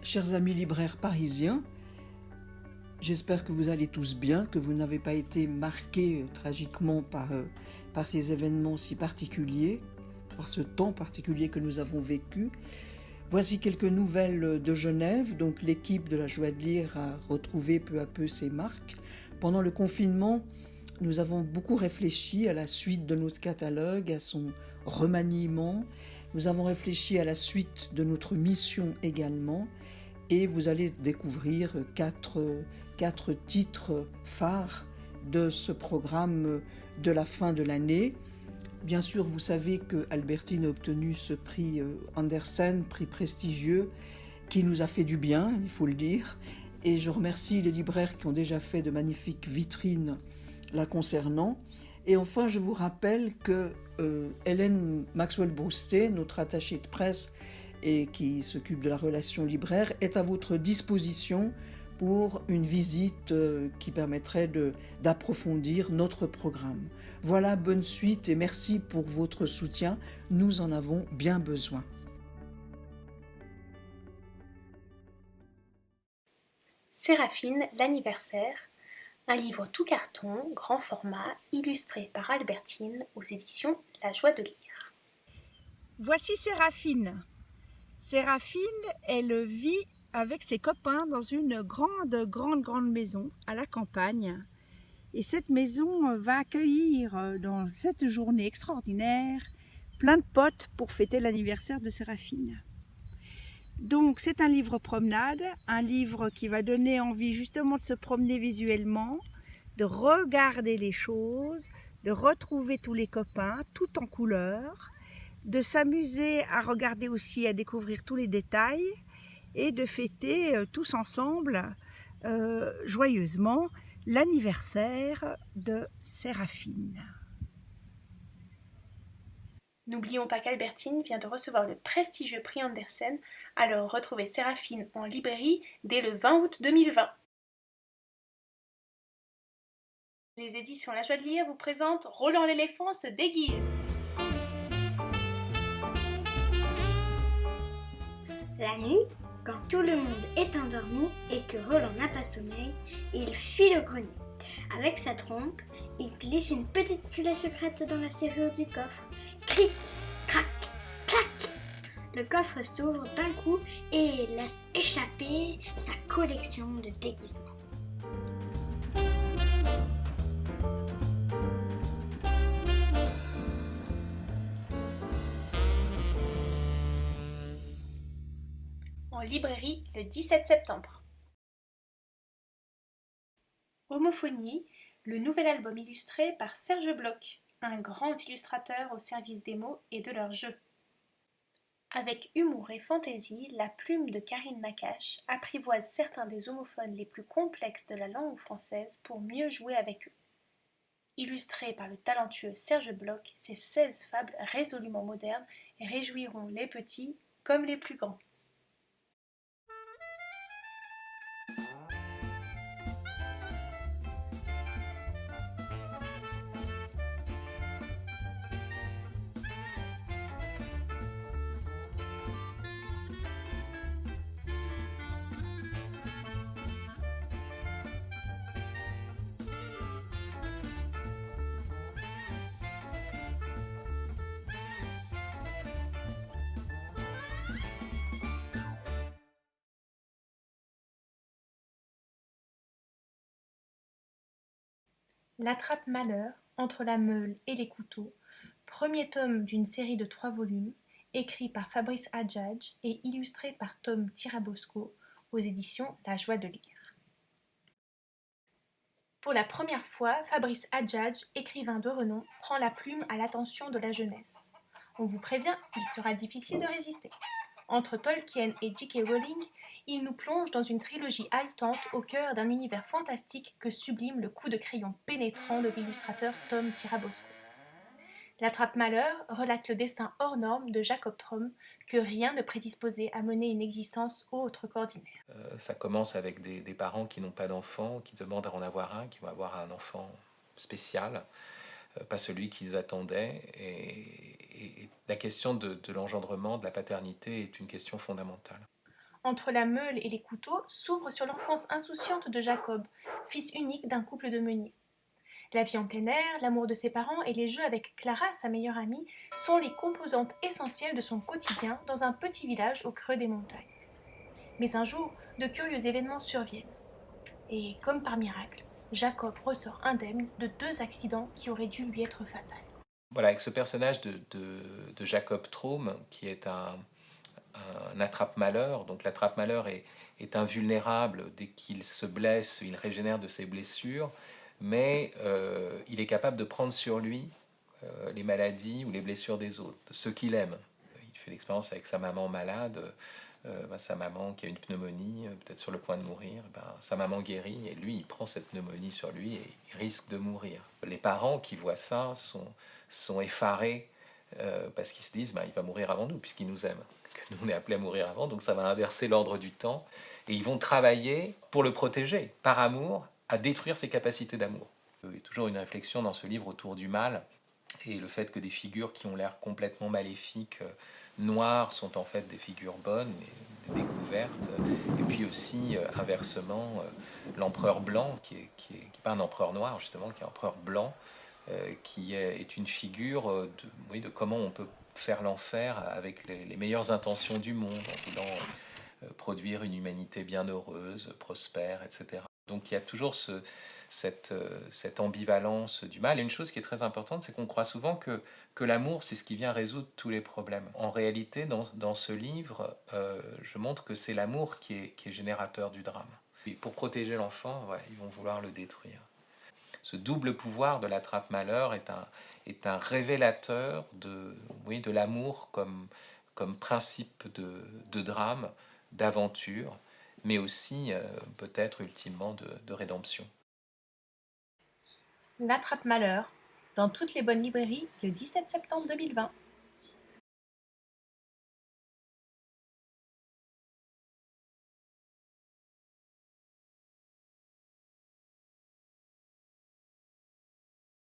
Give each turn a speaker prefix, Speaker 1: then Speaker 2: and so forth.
Speaker 1: Chers amis libraires parisiens, j'espère que vous allez tous bien, que vous n'avez pas été marqués tragiquement par ces événements si particuliers, par ce temps particulier que nous avons vécu. Voici quelques nouvelles de Genève. Donc l'équipe de la Joie de lire a retrouvé peu à peu ses marques. Pendant le confinement, nous avons beaucoup réfléchi à la suite de notre catalogue, à son remaniement. Nous avons réfléchi à la suite de notre mission également. Et vous allez découvrir quatre titres phares de ce programme de la fin de l'année. Bien sûr, vous savez que Albertine a obtenu ce prix Andersen, prix prestigieux, qui nous a fait du bien, il faut le dire. Et je remercie les libraires qui ont déjà fait de magnifiques vitrines la concernant. Et enfin, je vous rappelle que Hélène Maxwell-Broustet, notre attachée de presse et qui s'occupe de la relation libraire, est à votre disposition pour une visite qui permettrait d'approfondir notre programme. Voilà, bonne suite et merci pour votre soutien. Nous en avons bien besoin.
Speaker 2: Séraphine, l'anniversaire, un livre tout carton, grand format, illustré par Albertine aux éditions La Joie de lire.
Speaker 3: Voici Séraphine. Séraphine, elle vit avec ses copains dans une grande maison à la campagne. Et cette maison va accueillir dans cette journée extraordinaire plein de potes pour fêter l'anniversaire de Séraphine. Donc c'est un livre promenade, un livre qui va donner envie justement de se promener visuellement, de regarder les choses, de retrouver tous les copains, tout en couleurs, de s'amuser à regarder aussi, à découvrir tous les détails et de fêter tous ensemble joyeusement l'anniversaire de Séraphine.
Speaker 2: N'oublions pas qu'Albertine vient de recevoir le prestigieux prix Andersen, alors retrouvez Séraphine en librairie dès le 20 août 2020. Les éditions La Joie de lire vous présentent Roland l'éléphant se déguise.
Speaker 4: La nuit, quand tout le monde est endormi et que Roland n'a pas sommeil, il file au grenier. Avec sa trompe, il glisse une petite clé secrète dans la serrure du coffre. Cric, crac, clac. Le coffre s'ouvre d'un coup et laisse échapper sa collection de déguisements.
Speaker 2: En librairie le 17 septembre. Homophonie, le nouvel album illustré par Serge Bloch, un grand illustrateur au service des mots et de leurs jeux. Avec humour et fantaisie, la plume de Karine Nakache apprivoise certains des homophones les plus complexes de la langue française pour mieux jouer avec eux. Illustrés par le talentueux Serge Bloch, ces 16 fables résolument modernes réjouiront les petits comme les plus grands. L'attrape-malheur, entre la meule et les couteaux, premier tome d'une série de 3 volumes, écrit par Fabrice Adjadj et illustré par Tom Tirabosco aux éditions La Joie de lire. Pour la première fois, Fabrice Adjadj, écrivain de renom, prend la plume à l'attention de la jeunesse. On vous prévient, il sera difficile de résister. Entre Tolkien et J.K. Rowling, il nous plonge dans une trilogie haletante au cœur d'un univers fantastique que sublime le coup de crayon pénétrant de l'illustrateur Tom Tirabosco. L'attrape-malheur relate le destin hors norme de Jacob Tromp, que rien ne prédisposait à mener une existence autre qu'ordinaire.
Speaker 5: Ça commence avec des parents qui n'ont pas d'enfants, qui demandent à en avoir un, qui vont avoir un enfant spécial, pas celui qu'ils attendaient. Et la question de l'engendrement, de la paternité est une question fondamentale.
Speaker 2: entre la meule et les couteaux s'ouvre sur l'enfance insouciante de Jacob, fils unique d'un couple de meuniers. La vie en plein air, l'amour de ses parents et les jeux avec Clara, sa meilleure amie, sont les composantes essentielles de son quotidien dans un petit village au creux des montagnes. Mais un jour, de curieux événements surviennent. Et comme par miracle, Jacob ressort indemne de 2 accidents qui auraient dû lui être fatals.
Speaker 5: Voilà, avec ce personnage de Jacob Traum, qui est un attrape-malheur. Donc l'attrape-malheur est invulnérable dès qu'il se blesse, il régénère de ses blessures, mais il est capable de prendre sur lui les maladies ou les blessures des autres, de ceux qu'il aime. Il fait l'expérience avec sa maman malade, sa maman qui a une pneumonie, peut-être sur le point de mourir, sa maman guérit et lui il prend cette pneumonie sur lui et il risque de mourir. Les parents qui voient ça sont effarés parce qu'ils se disent il va mourir avant nous puisqu'il nous aime, que nous on est appelés à mourir avant, donc ça va inverser l'ordre du temps et ils vont travailler pour le protéger, par amour, à détruire ses capacités d'amour. Il y a toujours une réflexion dans ce livre autour du mal et le fait que des figures qui ont l'air complètement maléfiques, noires, sont en fait des figures bonnes, des découvertes, et puis aussi inversement l'empereur blanc qui est pas un empereur noir justement, qui est un empereur blanc, qui est une figure de comment on peut faire l'enfer avec les meilleures intentions du monde, en voulant produire une humanité bienheureuse, prospère, etc. Donc il y a toujours cette ambivalence du mal. Et une chose qui est très importante, c'est qu'on croit souvent que l'amour, c'est ce qui vient résoudre tous les problèmes. En réalité, dans ce livre, je montre que c'est l'amour qui est générateur du drame. Et pour protéger l'enfant, voilà, ils vont vouloir le détruire. Ce double pouvoir de l'attrape-malheur est un révélateur de l'amour comme principe de drame, d'aventure, mais aussi peut-être ultimement de rédemption.
Speaker 2: L'attrape-malheur, dans toutes les bonnes librairies le 17 septembre 2020.